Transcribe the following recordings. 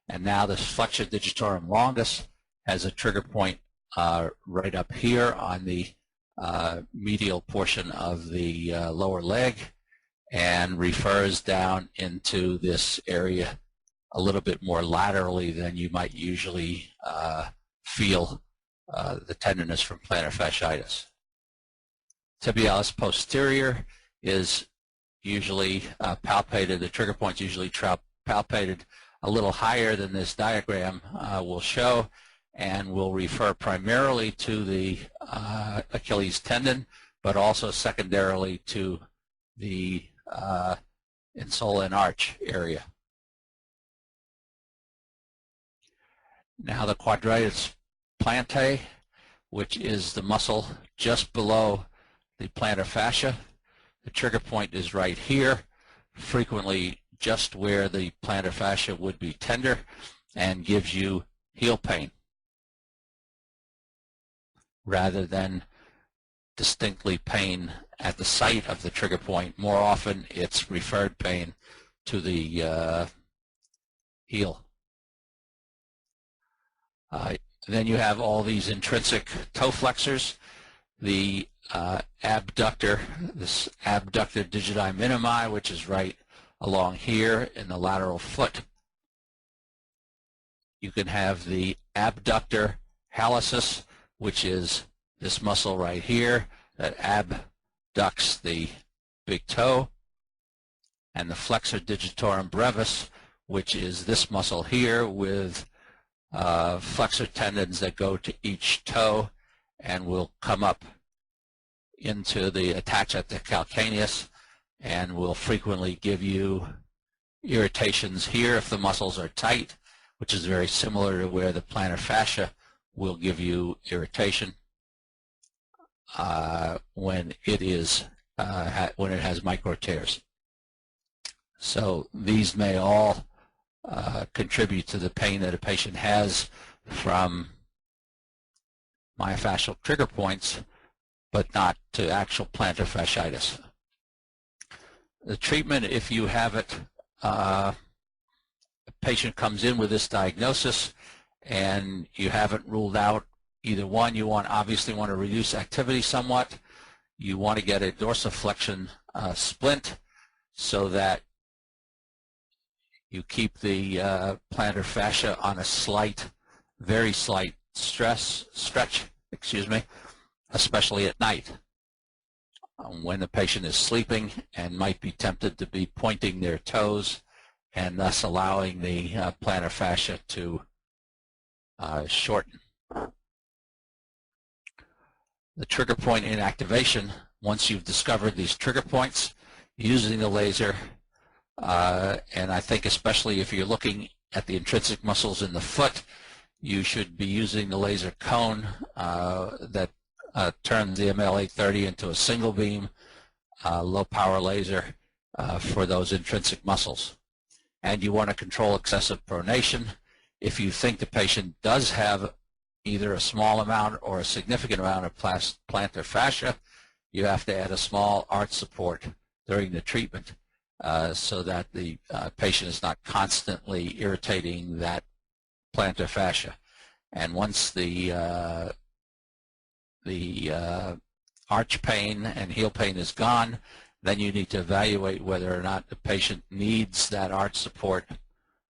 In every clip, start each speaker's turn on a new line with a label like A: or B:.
A: And now this flexor digitorum longus has a trigger point right up here on the medial portion of the lower leg, and refers down into this area a little bit more laterally than you might usually feel the tenderness from plantar fasciitis. Tibialis posterior is usually palpated, the trigger point's usually palpated a little higher than this diagram will show, and will refer primarily to the Achilles tendon, but also secondarily to the insula and arch area. Now the quadratus plantae, which is the muscle just below the plantar fascia. The trigger point is right here, frequently just where the plantar fascia would be tender, and gives you heel pain rather than distinctly pain at the site of the trigger point. More often it's referred pain to the heel. Then you have all these intrinsic toe flexors. The abductor, this abductor digiti minimi, which is right along here in the lateral foot. You can have the abductor hallucis, which is this muscle right here that abducts the big toe, and the flexor digitorum brevis, which is this muscle here with flexor tendons that go to each toe and will come up into the attach at the calcaneus, and will frequently give you irritations here if the muscles are tight, which is very similar to where the plantar fascia will give you irritation when it is when it has micro tears. So these may all contribute to the pain that a patient has from myofascial trigger points, but not to actual plantar fasciitis. The treatment, if you have it, a patient comes in with this diagnosis and you haven't ruled out either one. You obviously want to reduce activity somewhat. You want to get a dorsiflexion splint so that you keep the plantar fascia on a slight, very slight stretch, especially at night when the patient is sleeping and might be tempted to be pointing their toes, and thus allowing the plantar fascia to shorten. The trigger point inactivation, once you've discovered these trigger points, using the laser, and I think especially if you're looking at the intrinsic muscles in the foot, you should be using the laser cone that turns the ML830 into a single beam, low power laser for those intrinsic muscles. And you want to control excessive pronation. If you think the patient does have either a small amount or a significant amount of plantar fascia, you have to add a small arch support during the treatment so that the patient is not constantly irritating that plantar fascia. And once the arch pain and heel pain is gone, then you need to evaluate whether or not the patient needs that arch support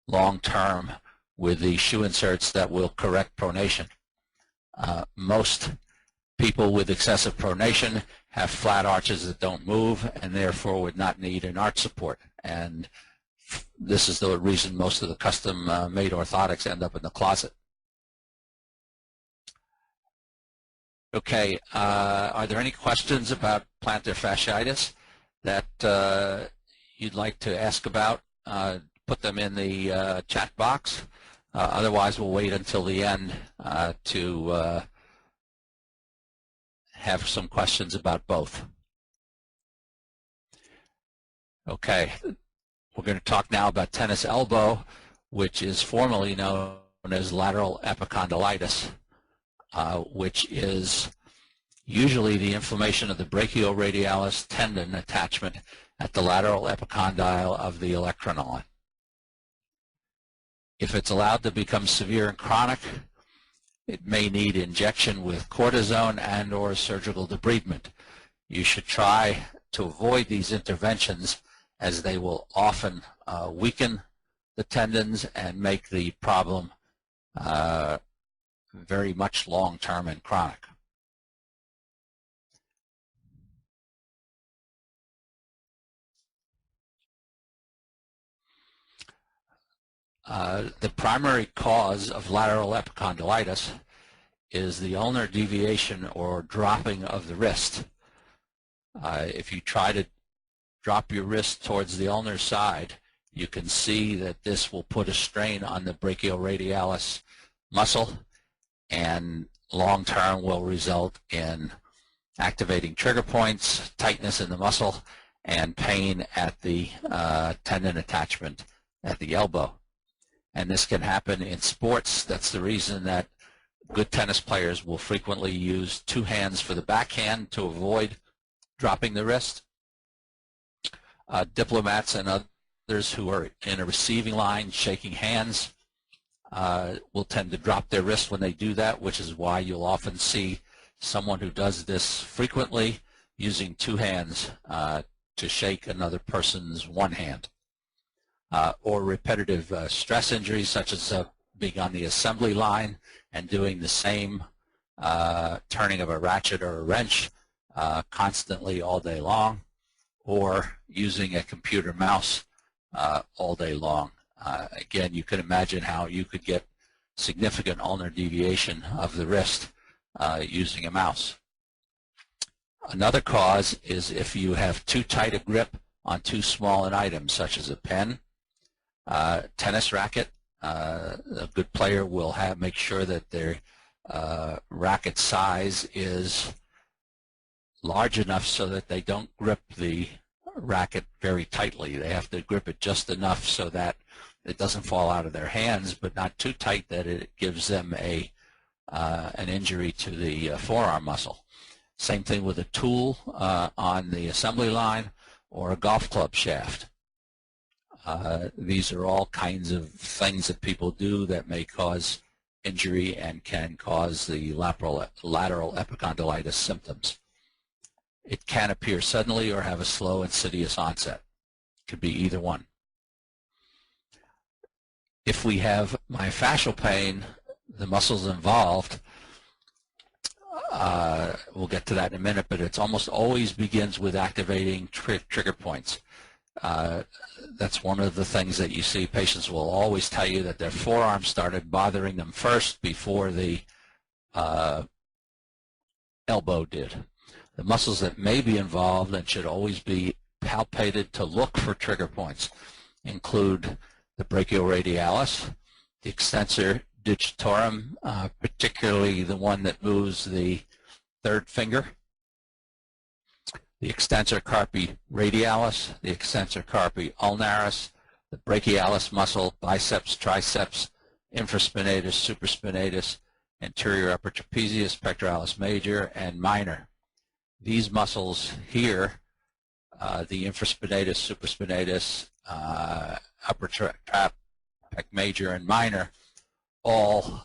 A: long term with the shoe inserts that will correct pronation. Most people with excessive pronation have flat arches that don't move and therefore would not need an arch support. And this is the reason most of the custom made orthotics end up in the closet. Okay, are there any questions about plantar fasciitis that you'd like to ask about? Put them in the chat box. Otherwise, we'll wait until the end to have some questions about both. Okay, we're going to talk now about tennis elbow, which is formerly known as lateral epicondylitis, which is usually the inflammation of the brachioradialis tendon attachment at the lateral epicondyle of the olecranon. If it's allowed to become severe and chronic, it may need injection with cortisone and or surgical debridement. You should try to avoid these interventions as they will often weaken the tendons and make the problem very much long-term and chronic. The primary cause of lateral epicondylitis is the ulnar deviation or dropping of the wrist. If you try to drop your wrist towards the ulnar side, you can see that this will put a strain on the brachioradialis muscle and long-term will result in activating trigger points, tightness in the muscle, and pain at the tendon attachment at the elbow. And this can happen in sports. That's the reason that good tennis players will frequently use two hands for the backhand to avoid dropping the wrist. Diplomats and others who are in a receiving line shaking hands will tend to drop their wrist when they do that, which is why you'll often see someone who does this frequently using two hands to shake another person's one hand. Or repetitive stress injuries such as being on the assembly line and doing the same turning of a ratchet or a wrench constantly all day long, or using a computer mouse all day long. Again, you can imagine how you could get significant ulnar deviation of the wrist using a mouse. Another cause is if you have too tight a grip on too small an item, such as a pen, tennis racket. A good player will make sure that their racket size is large enough so that they don't grip the racket very tightly. They have to grip it just enough so that it doesn't fall out of their hands, but not too tight that it gives them an injury to the forearm muscle. Same thing with a tool on the assembly line or a golf club shaft. These are all kinds of things that people do that may cause injury and can cause the lateral epicondylitis symptoms. It can appear suddenly or have a slow, insidious onset. It could be either one. If we have myofascial pain, the muscles involved, we'll get to that in a minute, but it almost always begins with activating trigger points. That's one of the things that you see. Patients will always tell you that their forearm started bothering them first before the elbow did. The muscles that may be involved and should always be palpated to look for trigger points include the brachioradialis, the extensor digitorum, particularly the one that moves the third finger, the extensor carpi radialis, the extensor carpi ulnaris, the brachialis muscle, biceps, triceps, infraspinatus, supraspinatus, anterior upper trapezius, pectoralis major, and minor. These muscles here, the infraspinatus, supraspinatus, upper trap, pec major, and minor, all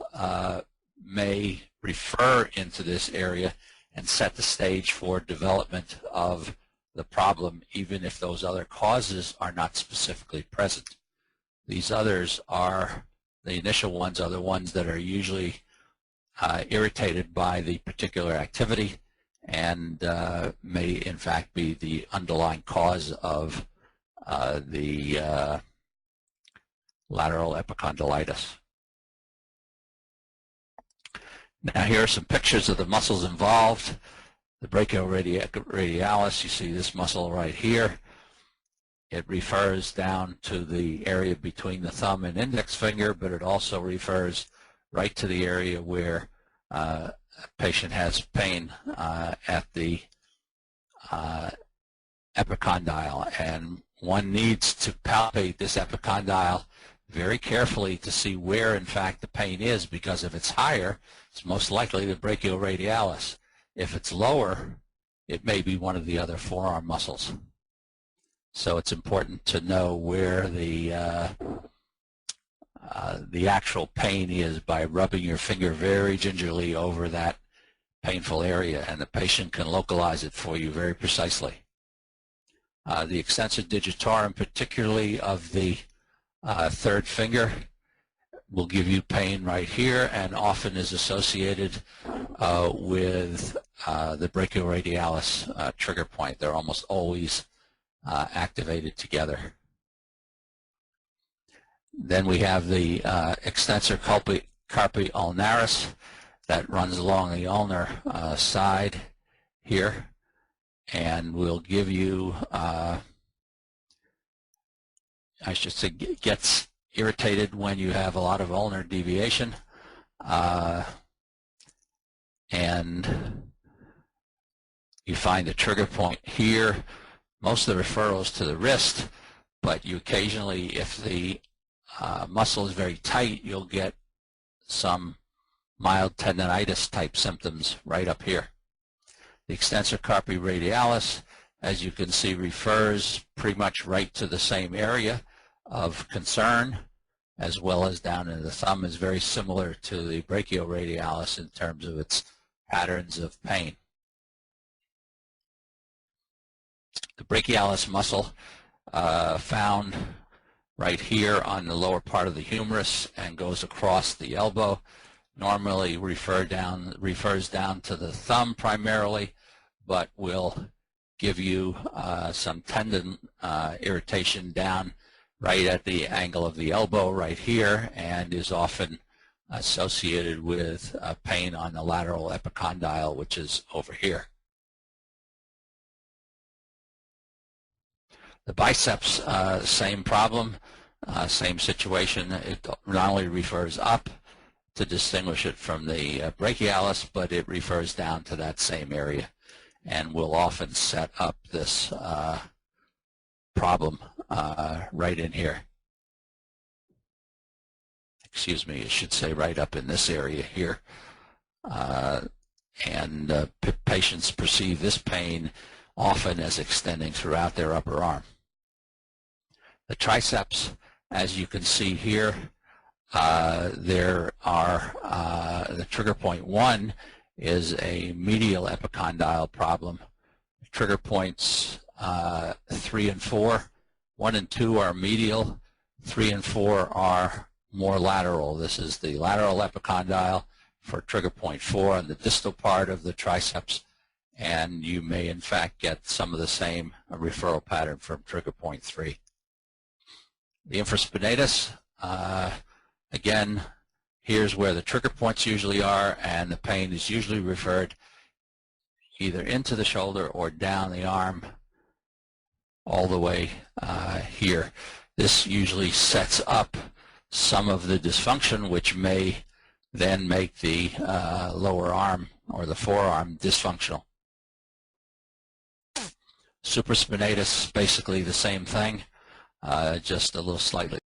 A: may refer into this area and set the stage for development of the problem, even if those other causes are not specifically present. These others are, the initial ones are the ones that are usually irritated by the particular activity and may in fact be the underlying cause of the lateral epicondylitis. Now here are some pictures of the muscles involved. The brachioradialis, you see this muscle right here. It refers down to the area between the thumb and index finger, but it also refers right to the area where a patient has pain at the epicondyle. And one needs to palpate this epicondyle very carefully to see where in fact the pain is, because if it's higher, it's most likely the brachioradialis. If it's lower, it may be one of the other forearm muscles. So it's important to know where the the actual pain is by rubbing your finger very gingerly over that painful area, and the patient can localize it for you very precisely. The extensor digitorum, particularly of the third finger, will give you pain right here and often is associated with the brachioradialis trigger point. They're almost always activated together. Then we have the extensor carpi ulnaris that runs along the ulnar side here, and will give you, I should say, gets irritated when you have a lot of ulnar deviation, and you find the trigger point here. Most of the referrals to the wrist, but you occasionally, if the muscle is very tight, you'll get some mild tendonitis type symptoms right up here. The extensor carpi radialis, as you can see, refers pretty much right to the same area of concern, as well as down in the thumb, is very similar to the brachioradialis in terms of its patterns of pain. The brachialis muscle found right here on the lower part of the humerus and goes across the elbow. Normally refers down to the thumb primarily, but will give you some tendon irritation down right at the angle of the elbow right here, and is often associated with pain on the lateral epicondyle, which is over here. The biceps, same problem, same situation. It not only refers up to distinguish it from the brachialis, but it refers down to that same area, and will often set up this problem right in here. Excuse me, it should say right up in this area here. Patients perceive this pain often as extending throughout their upper arm. The triceps, as you can see here, there are, the trigger point 1 is a medial epicondyle problem. Trigger points 3 and 4, 1 and 2 are medial, 3 and 4 are more lateral. This is the lateral epicondyle for trigger point 4 on the distal part of the triceps, and you may in fact get some of the same referral pattern from trigger point 3. The infraspinatus, again, here's where the trigger points usually are, and the pain is usually referred either into the shoulder or down the arm all the way here. This usually sets up some of the dysfunction, which may then make the lower arm or the forearm dysfunctional. Supraspinatus, basically the same thing, just a little slightly